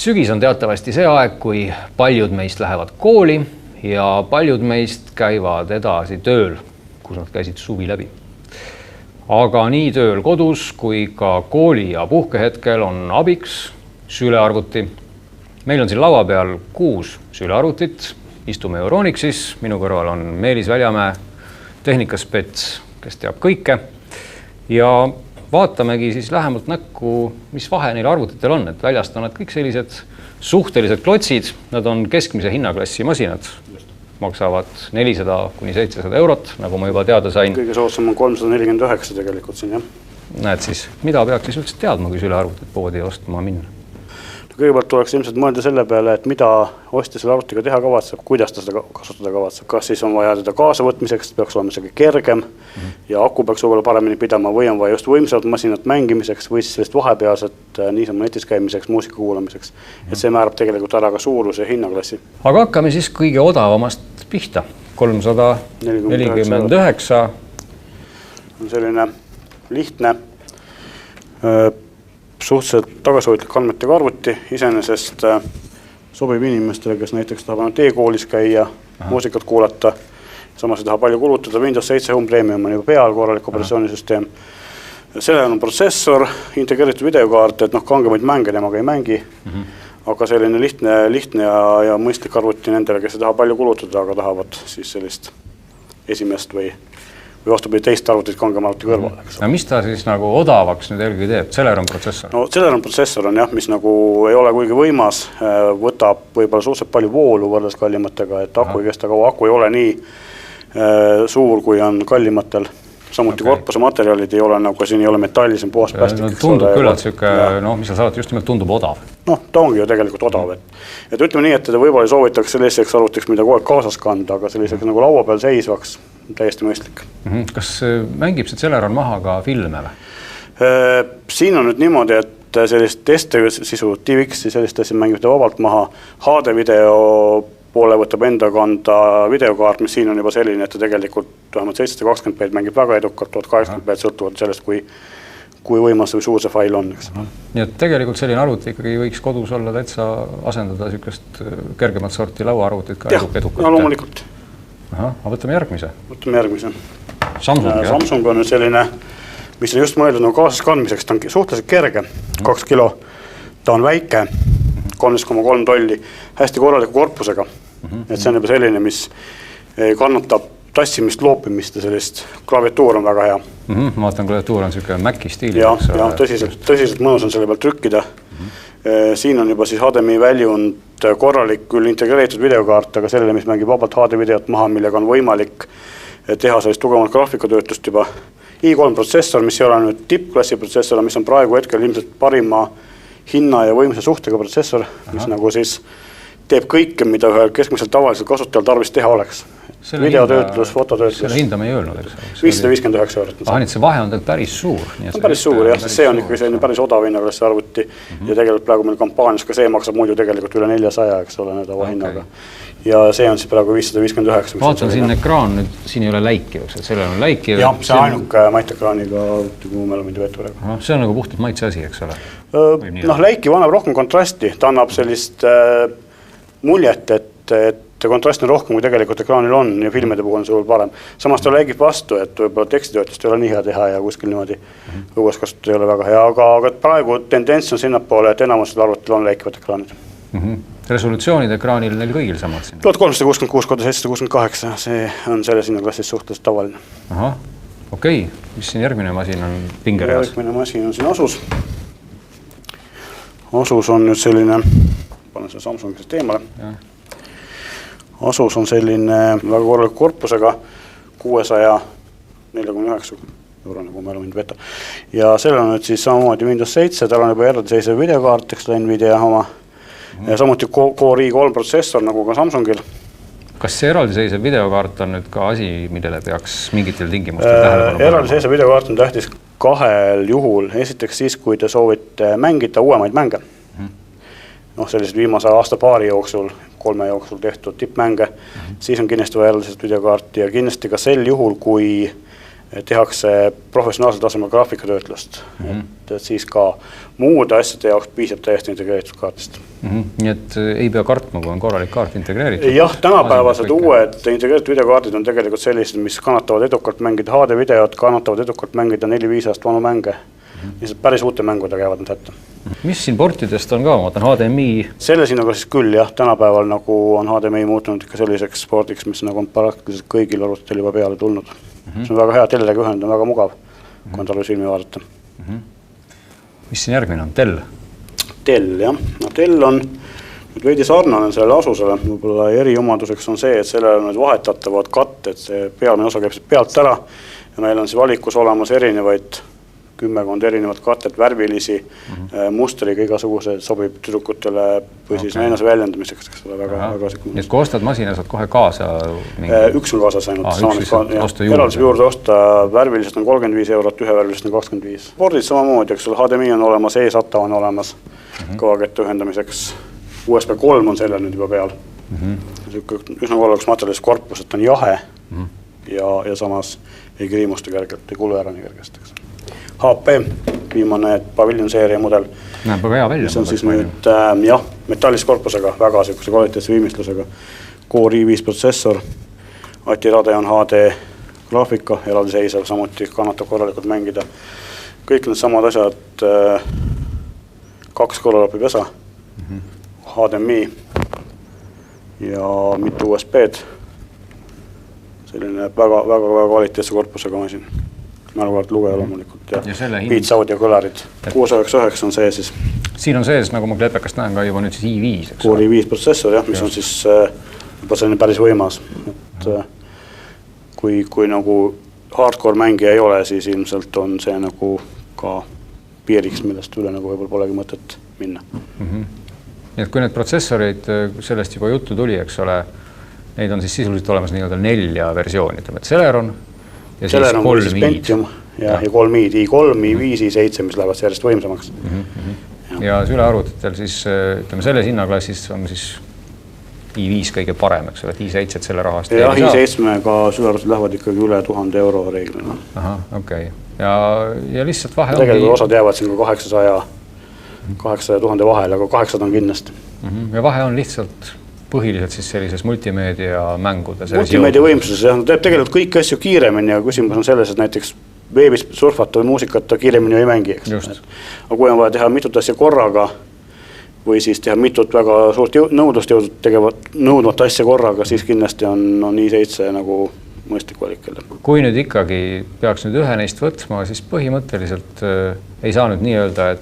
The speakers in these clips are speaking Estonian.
Sügis on teatavasti see aeg, kui paljud meist lähevad kooli ja paljud meist käivad edasi tööl, kus nad käisid suvi läbi. Aga nii tööl kodus kui ka kooli ja puhkehetkel on abiks sülearvuti. Meil on siin laua peal 6 sülearvutit, istume Euronixis, minu kõrval on Meelis Väljamäe, tehnikaspets, kes teab kõike ja vaatamegi siis lähemalt näkku, mis vahe neil arvutitel on, et väljast on nad kõik sellised suhtelised klotsid, nad on keskmise hinnaklassi masinad, maksavad 400–700 eurot, nagu ma juba teada sain. Kõige soodsam on 349 tegelikult siin, jah. Näed siis, mida peaks siis üldse teadma, kui sülearvutit poodi ostma minna? Kõigepealt tuleks ilmselt mõelda selle peale, et mida ostja selle arvutiga teha kavatseb, kuidas ta seda kasutada kavatseb. Kas siis on vaja teda kaasavõtmiseks, peaks olema isegi kergem ja aku peaks võib-olla paremini pidama või on vaja just võimsalt masinat mängimiseks või siis sellist vahepealset niisama netis käimiseks, muusika kuulamiseks. Et see määrab tegelikult ära ka suuruse ja hinnaklassi. Aga hakkame siis kõige odavamast pihta. 349. On selline lihtne suhteliselt tagasihoidlik andmetega arvuti, iseenesest sobib inimestele, kes näiteks tahavad e-koolis käia, muusikat kuulata, samas ei taha palju kulutada. Windows 7 Home Premium on juba peal korralik operatsioonisüsteem. Sellel on protsessor, integreeritud videokaart, et kangemaid mänge temaga ei mängi, aga selline lihtne ja mõistlik arvuti nendele, kes ei taha palju kulutada, aga tahavad siis sellist esimest või vastupidi teist arvutit kangem arvuti kõrval. Ja mis ta siis nagu odavaks nüüd eelgi teeb? Celeron protsessor? No Celeron protsessor on jah, mis nagu ei ole kuigi võimas, võtab võib-olla suhteliselt palju voolu võrdes kallimatega, et aku ei kesta kaua, aku ei ole nii suur, kui on kallimatel. Samuti korpuse materjalid ei ole nagu siin ei ole metalli, see on puhas plastik. Tundub küll, et siuke, mis sa saad, just nimelt tundub odav. Ta ongi ju tegelikult odav. Et ütleme nii, et teda võib-olla ei soovitaks selliseks arvutiks, mida kogu aeg kaasas kanda, aga selliseks nagu laua peal seisvaks täiesti mõistlik. Kas mängib see Celeron maha ka filme või? Siin on nüüd niimoodi, et sellist SD-sisu, DivX, sellist asja mängib ta vabalt maha. HD video poole võtab enda kanda videokaart, mis siin on juba selline, et ta tegelikult vähemalt 720p mängib väga edukalt, 1080p sõltuvalt sellest, kui võimas või suur see fail on. Nii et tegelikult selline arvuti ikkagi võiks kodus olla täitsa asendada sükest kergemat sorti lauaarvutit ka edukalt. Ja, loomulikult. Aga võtame järgmise. Samsung on nüüd selline, mis on just mõeldud kaasas kandmiseks, ta on suhteliselt kerge, 2 kilo, ta on väike, 13,3 tolli, hästi korraliku korpusega. Et see on juba selline, mis kannatab tassimist, loopimist ja sellist klaviatuur on väga hea. Ma vaatan, klaviatuur on selline Maci stiili. Ja tõsiselt mõnus on selle peal trükkida. Siin on juba siis HDMI väljund korralik küll integreeritud videokaart, aga sellele, mis mängib vabalt HD videot maha, millega on võimalik teha sellist tugevat graafikatöötust juba. i3 protsessor, mis ei ole nüüd tippklassi protsessor, mis on praegu hetkel ilmselt parima hinna ja võimsa suhtega protsessor, mis nagu siis teeb kõike, mida ühel keskmiselt tavaliselt kasutajal tarvis teha oleks. Videotöötlus, fototöötlus. Selle hinda me ei öelnud, eks? 559 eurot. Nii, see vahe on päris suur. On päris suur, jah, sest see on ikkagi selline päris odav hinnaklassi arvuti ja tegelikult praegu meil kampaanias ka see maksab muidu tegelikult üle 400, eks ole, need hinnaga. Ja see on siis praegu 559. Vaatan siin ekraan, nüüd siin ei ole läiki, eks, et sellel on läiki. Jah, see on ainuke maiteekraaniga, kuhu meil on mind võetu praegu. See on nagu puhtalt maitse asi, eks ole? Läiki annab rohkem kontrasti, ta annab sellist muljet, et kontrast on rohkem, kui tegelikult ekraanil on ja filmide puhul on see parem. Samas ta läigib vastu, et võib-olla tekstitöötlust ei ole nii hea teha ja kuskil niimoodi õues kasutada ei ole väga hea, aga praegu tendents on sinnapoole, et enamusel arvutil on läikivad ekraanid. Resolutsioonid ekraanil neil kõigil samad siin? 1366x768, see on selles hinnaklassis suhteliselt tavaline. Okei, mis siin järgmine masin on pingereas? Järgmine masin on siin Asus. Asus on nüüd selline, panen selle Samsungist eemale. Asus on selline väga korraliku korpusega 649 euro, nagu me oleme võtta. Ja sellel on nüüd siis samamoodi Windows 7, tal on juba eraldiseisev videokaart, eks NVIDIA oma. Ja samuti Core i3 protsessor, nagu ka Samsungil. Kas see eraldiseisev videokaart on nüüd ka asi, millele peaks mingitel tingimustel tähelepanu? Eraldiseisev videokaart on tähtis 2 juhul. Esiteks siis, kui te soovite mängida uuemaid mänge. Sellised viimase aasta-paari jooksul, 3 jooksul tehtud tippmänge, siis on kindlasti vaja eraldiselt videokaarti ja kindlasti ka sel juhul, kui tehakse professionaalsel tasemel graafikatöötlust. Et siis ka muude asjade jaoks piisab täiesti integreeritud kaardist. Nii et ei pea kartma, kui on korralik kaart integreeritud? Jah, tänapäevased uued integreeritud videokaardid on tegelikult sellised, mis kannatavad edukalt mängida HD-videot, kannatavad edukalt mängida 4-5 aasta vanu mänge. Lihtsalt päris uute mängudega jäävad need hätta. Mis siin portidest on ka? Ma vaatan HDMI. Selle sinnaga siis küll jah, tänapäeval nagu on HDMI muutunud ikka selliseks spordiks, mis nagu on praktiliselt kõigil arvutil juba peale tulnud. See on väga hea, telleriga ühend on väga mugav, kui on talle silmi vaadata. Mis siin järgmine on? Dell? Dell, jah. No, Dell on veidi sarnane sellele Asusele. Võib-olla eriomaduseks on see, et sellel on vahetatavad katted, see pealmine osa käib pealt ära ja meil on siis valikus olemas erinevaid 10 erinevat katet, värvilisi, mustriga igasugused sobib tüdrukutele või siis nainase väljendamiseks, eks ole, väga sikune. Nii et kui ostad masina, saad kohe kaasa? Üks on kaasas ainult. Eraldis juurde osta, värvilised on 35 €, ühevärvilised on 25. Spordid samamoodi, eks ole, HDMI on olemas, eSATA on olemas kõvakette ühendamiseks. USB 3 on sellel nüüd juba peal. Üsna korralikus materjalis korpus, et on jahe ja samas ei kriimusta kergelt, ei kulu ära nii kergesti. HP, viimane Pavilion seeria mudel. Näeb väga hea välja. See on siis nüüd metallist korpusega, väga sihukese kvaliteetse viimistlusega. Core i5 protsessor, Ati Radeon HD graafika, eraldi seisev, samuti kannatab korralikult mängida. Kõik need samad asjad, 2 korralapi pesa, HDMI ja mitu USB-d. Selline väga kvaliteetse korpusega masin. Mäluväärt lugeja loomulikult ja Beats Audio kõlarid. 699 on see siis. Siin on sees, nagu ma klepekast näen ka juba nüüd siis i5. Core i5 protsessor, jah, mis on siis juba selline päris võimas. Kui nagu hardcore mängija ei ole, siis ilmselt on see nagu ka piiriks, millest üle nagu võib-olla polegi mõtet minna. Nii et kui need protsessorid, sellest juba juttu tuli, eks ole, neid on siis sisuliselt olemas nii-öelda 4 versiooni, ütleme, et Celeron, ja siis 3 Pentium ja 3 i3, i5, i7, mis lähevad järjest võimsamaks. Ja sülearvutitel siis, ütleme, selles hinnaklassis on siis i5 kõige parem, eks ole, et i7 selle rahast ja i7-ga sülearvutid lähevad ikkagi üle 1000 € reeglina. Aha, okei. Ja lihtsalt vahe ongi... Tegelikult osad jäävad siin 800 000 vahel, aga 800 on kindlasti. Ja vahe on lihtsalt põhiliselt siis sellises multimeedia mängude. Multimeedia võimsuses, jah, teeb tegelikult kõik asju kiiremini ja küsimus on selles, et näiteks veebis surfata või muusikata kiiremini ei mängi. Aga kui on vaja teha mitut asja korraga või siis teha mitut väga suurt nõudlust nõudvat asja korraga, siis kindlasti on i7 nagu mõistlik valik. Kui nüüd ikkagi peaks nüüd ühe neist võtma, siis põhimõtteliselt ei saa nüüd nii öelda,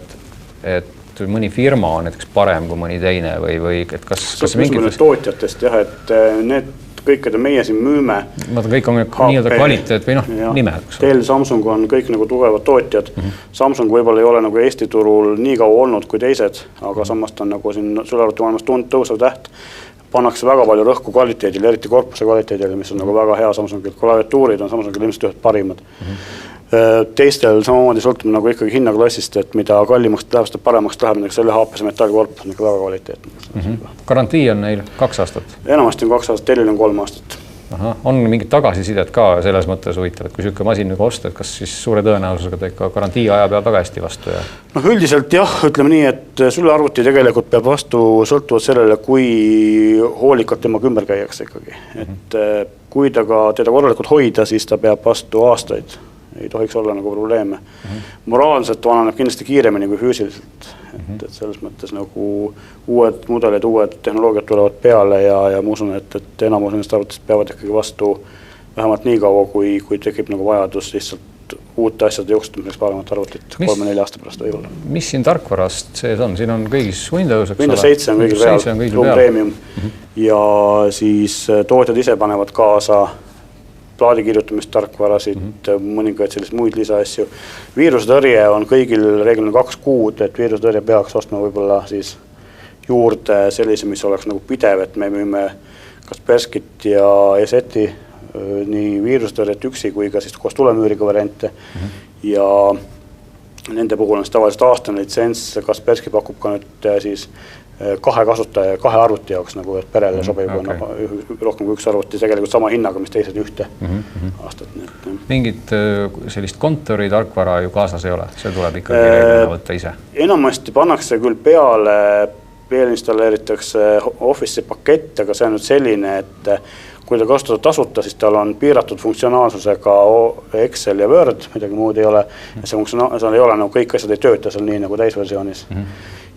et mõni firma on näiteks parem kui mõni teine või et kas mingites... tootjatest jah, et need kõikide meie siin müüme. Kõik on nii-öelda kvaliteet või nimed. Dell, Samsung on kõik nagu tugevad tootjad. Samsung võib-olla ei ole nagu Eesti turul nii kaua olnud kui teised, aga samast on nagu siin sülearvuti maailmas tõusev täht. Pannakse väga palju rõhku kvaliteedile, eriti korpuse kvaliteedile, mis on nagu väga hea Samsungil. Klaviatuurid on Samsungil ilmselt ühed parimad. Teistel samamoodi sõltub nagu ikkagi hinnaklassist, et mida kallimaks läheb, seda paremaks läheb, selle HP metallkorpus on väga kvaliteetne. Garantii on neil 2 aastat? Enamasti on 2 aastat, Dellil on 3 aastat. On mingid tagasisidet ka selles mõttes huvitav, et kui siuke masin nagu osta, et kas siis suure tõenäosusega ta ikka garantii aja peab väga hästi vastu? Üldiselt jah, ütleme nii, et sülearvuti tegelikult peab vastu sõltuvalt sellele, kui hoolikalt temaga ümber käiakse ikkagi. Et kui teda korralikult hoida, siis ta peab vastu aastaid. Ei tohiks olla nagu probleeme. Moraalselt vananeb kindlasti kiiremini kui füüsiliselt. Et selles mõttes nagu uued mudelid, uued tehnoloogiad tulevad peale ja ma usun, et enamus nendest arvutist peavad ikkagi vastu vähemalt nii kaua, kui tekib nagu vajadus lihtsalt uute asjade jooksutamiseks paremat arvutit 3-4 aasta pärast või olla. Mis siin tarkvarast sees on? Siin on kõigis Windows, Windows 7 on kõigil peal, Room Premium ja siis tootjad ise panevad kaasa plaadikirjutamist, tarkvarasid, mõningaid sellised muid lisaasju. Viirusetõrje on kõigil reeglina 2 kuud, et viirusetõrje peaks ostma võib-olla siis juurde sellise, mis oleks nagu pidev, et me müüme Kasperskit ja ESET-i nii viirusetõrjet üksi kui ka siis koos tulemüüriga variante ja nende puhul on siis tavaliselt aastane litsents, Kasperski pakub ka nüüd siis 2 kasutaja, 2 arvuti jaoks, nagu et perele sobib rohkem kui 1 arvuti, tegelikult sama hinnaga, mis teised 1 aastat. mingit sellist kontori tarkvara ju kaasas ei ole, see tuleb ikkagi reeglina võtta ise. Enamasti pannakse küll peale, installeeritakse Office'i pakett, aga see on nüüd selline, et kui ta kasutada tasuta, siis tal on piiratud funktsionaalsusega Excel ja Word, midagi muud ei ole. Ja seal ei ole, nagu kõik asjad ei tööta seal nii nagu täisversioonis.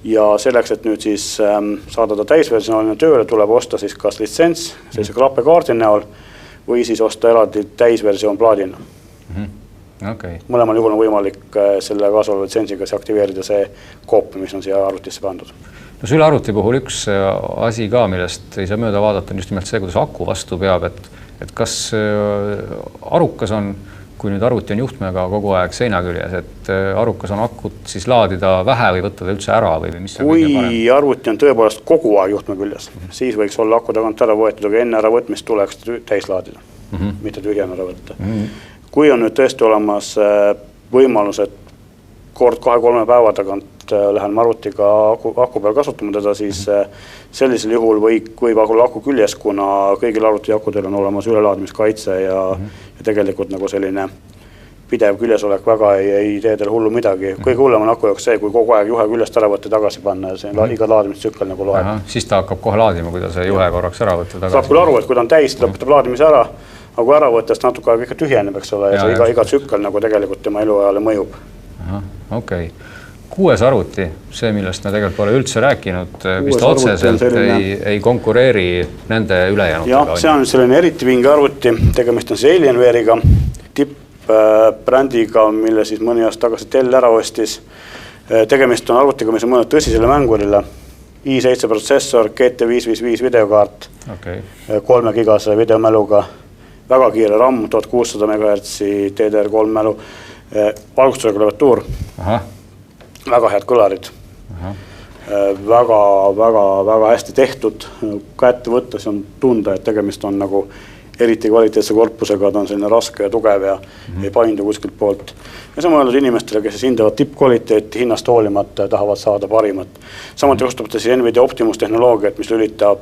Ja selleks, et nüüd siis saada ta täisversioonina tööle, tuleb osta siis kas litsents, sellise klappekaardi näol, või siis osta eraldi täisversioon plaadina. Okay. Mõlemal juhul on võimalik selle kaasolu litsentsiga aktiveerida see koopia, mis on siia arvutisse pandud. No selle arvuti puhul üks asi ka, millest ei saa mööda vaadata, on just nimelt see, kuidas aku vastu peab, et kas arukas on, kui nüüd arvuti on juhtmega kogu aeg seina küljes, et arukas on akut siis laadida vähe või võtta ta üldse ära või mis on kõige parem? Kui arvuti on tõepoolest kogu aeg juhtme küljes, siis võiks olla aku tagant ära võetud, aga enne ära võtmist tuleks täis laadida, mitte tühjana ära võtta. Kui on nüüd tõesti olemas võimalus, et kord 2-3 päeva tagant lähen arvutiga aku peal kasutama teda, siis sellisel juhul võib olla aku küljes, kuna kõigil arvuti akudel on olemas ülelaadimiskaitse ja tegelikult nagu selline pidev küljesolek väga ei tee teil hullu midagi. Kõige hullem on aku jaoks see, kui kogu aeg juhe küljest ära võtta tagasi panna ja see iga laadimistsükkel nagu loeb. Siis ta hakkab kohe laadima, kui ta see juhe korraks ära võtta tagasi. Saab küll aru, et kui ta on täis, lõpetab laadimise ära, aga kui ära võtta, siis natuke aega ikka tühjeneb, eks ole, ja see iga tsükkel nagu tegelikult tema eluajale mõjub. Okei. 6 arvuti, see, millest me tegelikult pole üldse rääkinud, vist otseselt ei konkureeri nende ülejäänutega. See on selline eriti vinge arvuti, tegemist on see Alienware'iga, tipp-brändiga, mille siis mõni aasta tagasi Dell ära ostis. Tegemist on arvutiga, mis on mõned tõsisele mängurile. i7 protsessor, GT555 videokaart, 3 gigase videomäluga, väga kiire RAM, 1600 MHz DDR3 mälu, valgustusega klaviatuur. Väga head kõlarid, väga hästi tehtud, kätte võttes on tunda, et tegemist on nagu eriti kvaliteetse korpusega, ta on selline raske ja tugev ja ei paindu kuskilt poolt. Ja see on mõeldud inimestele, kes hindavad tippkvaliteeti, hinnast hoolimata ja tahavad saada parimat. Samuti kasutab ta siis NVIDIA Optimus tehnoloogiat, mis lülitab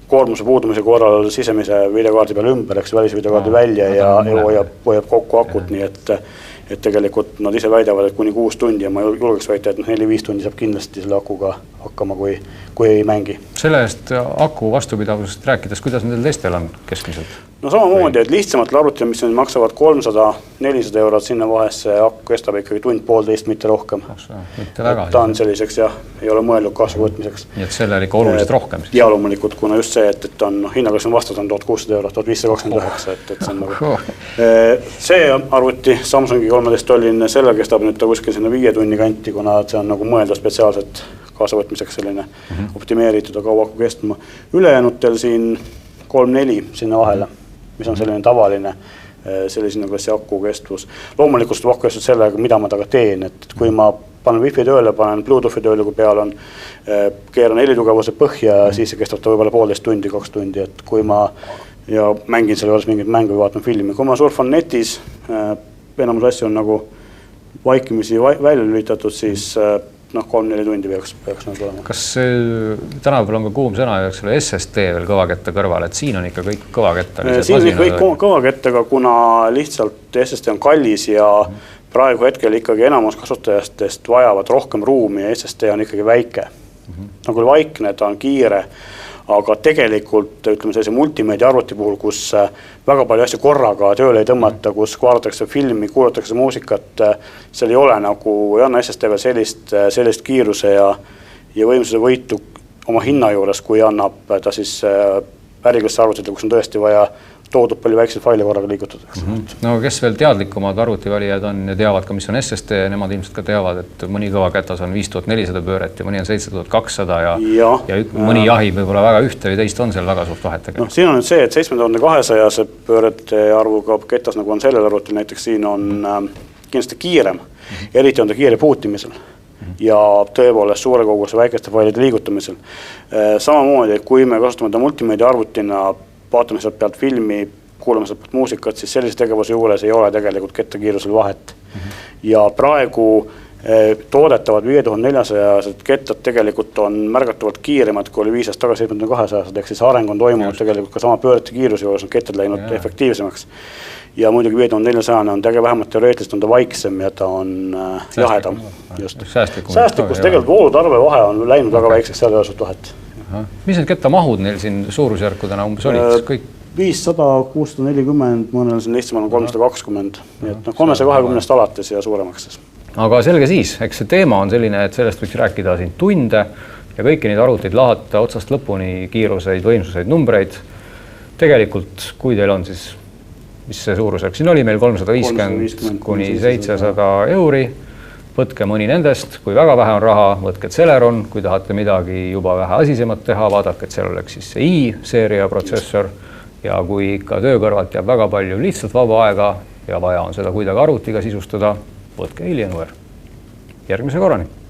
koormuse puudumise korral sisemise videokaardi peal ümber, eks välisvideokaardi välja ja hoiab kokku akut, nii et tegelikult nad ise väidavad, et kuni 6 tundi ja ma julgeks väita, et 4-5 tundi saab kindlasti selle akuga hakkama, kui ei mängi. Selle eest aku vastupidavusest rääkides, kuidas nendel teistel on keskmiselt? No samamoodi, et lihtsamatel arvutitel, mis maksavad 300-400 eurot sinna vahesse, aku kestab ikkagi tund-poolteist, mitte rohkem. Mitte väga. Ta on selliseks ja ei ole mõeldud kaasa võtmiseks. Nii et selle oli ikka oluliselt rohkem. Ja loomulikult, kuna just see, et on hinnaga on vastas on 1600 eurot, 1529, et see on nagu. See arvuti Samsungi 13 tolline, selle kestab nüüd ta kuskil sinna 5 tunni kanti, kuna see on nagu mõeldud spetsiaalselt kaasavõtmiseks selline optimeeritud, aga kaua aku kestma. Ülejäänutel siin 3-4 sinna vahele, mis on selline tavaline, selline kas see aku kestvus. Loomulikult seda aku kestvus sellega, mida ma taga teen, et kui ma panen Wi-Fi tööle, panen Bluetoothi tööle, kui peal on, keeran helitugevuse põhja, siis see kestab ta võib-olla 1,5 tundi, 2 tundi, et kui ma ja mängin selle juures mingit mängu või vaatan filmi. Kui ma surfan netis, enamus asju on nagu vaikimisi välja lülitatud, siis 3-4 tundi peaks nagu olema. Kas tänapäeval on ka kuum sõna, SSD veel kõvaketta kõrval, et siin on ikka kõik kõvaketta? Siin on kõik kõvakettaga, kuna lihtsalt SSD on kallis ja praegu hetkel ikkagi enamus kasutajastest vajavad rohkem ruumi ja SSD on ikkagi väike. Nagu vaikne, ta on kiire, aga tegelikult ütleme sellise multimeedia arvuti puhul, kus väga palju asju korraga tööle ei tõmmata, kus vaadatakse filmi, kuulatakse muusikat, seal ei ole nagu, ei anna SSD veel sellist kiiruse ja võimsuse võitu oma hinna juures, kui annab ta siis äriklasse arvutite, kus on tõesti vaja toodud palju väikseid faile korraga liigutada. No kes veel teadlikumad arvutivalijad on ja teavad ka, mis on SSD, nemad ilmselt ka teavad, et mõni kõvaketas on 5400 pööret ja mõni on 7200 ja mõni jahib võib-olla väga ühte või teist on seal väga suurt vahet tegelikult. Siin on nüüd see, et 7200 pöörete arvuga ketas, nagu on sellel arvutil, näiteks siin on kindlasti kiirem, eriti on ta kiire puutimisel ja tõepoolest suure koguse väikeste failide liigutamisel. Samamoodi, kui me kasutame ta multimeedia arvutina, vaatame sealt pealt filmi, kuulame sealt pealt muusikat, siis sellise tegevuse juures ei ole tegelikult kettakiirusel vahet. Ja praegu toodetavad 5400 kettad tegelikult on märgatavalt kiiremad, kui oli 5 aastat tagasi 7200, ehk siis areng on toimunud tegelikult ka sama pöörete kiiruse juures on kettad läinud efektiivsemaks. ja muidugi 5400 on vähemalt teoreetiliselt on ta vaiksem ja ta on jahedam. Säästlikkus tegelikult voolutarve vahe on läinud väga väikseks, seal ei ole suht vahet. Mis need kettamahud neil siin suurusjärkudena umbes olid? Kõik 500, 640, mõnel siin lihtsamal on 320, nii et 320 alates ja suuremaks. Aga selge siis, eks see teema on selline, et sellest võiks rääkida siin tunde ja kõiki neid arvuteid lahata otsast lõpuni, kiiruseid, võimsuseid, numbreid. Tegelikult, kui teil on siis, mis see suurusjärk siin oli, meil 350 kuni 700 euri, võtke mõni nendest, kui väga vähe on raha, võtke Celeron, kui tahate midagi juba vähe asisemat teha, vaadake, et seal oleks siis see i-seeria protsessor ja kui ikka töö kõrvalt jääb väga palju lihtsalt vaba aega ja vaja on seda kuidagi arvutiga sisustada, võtke Alienware. Järgmise korrani!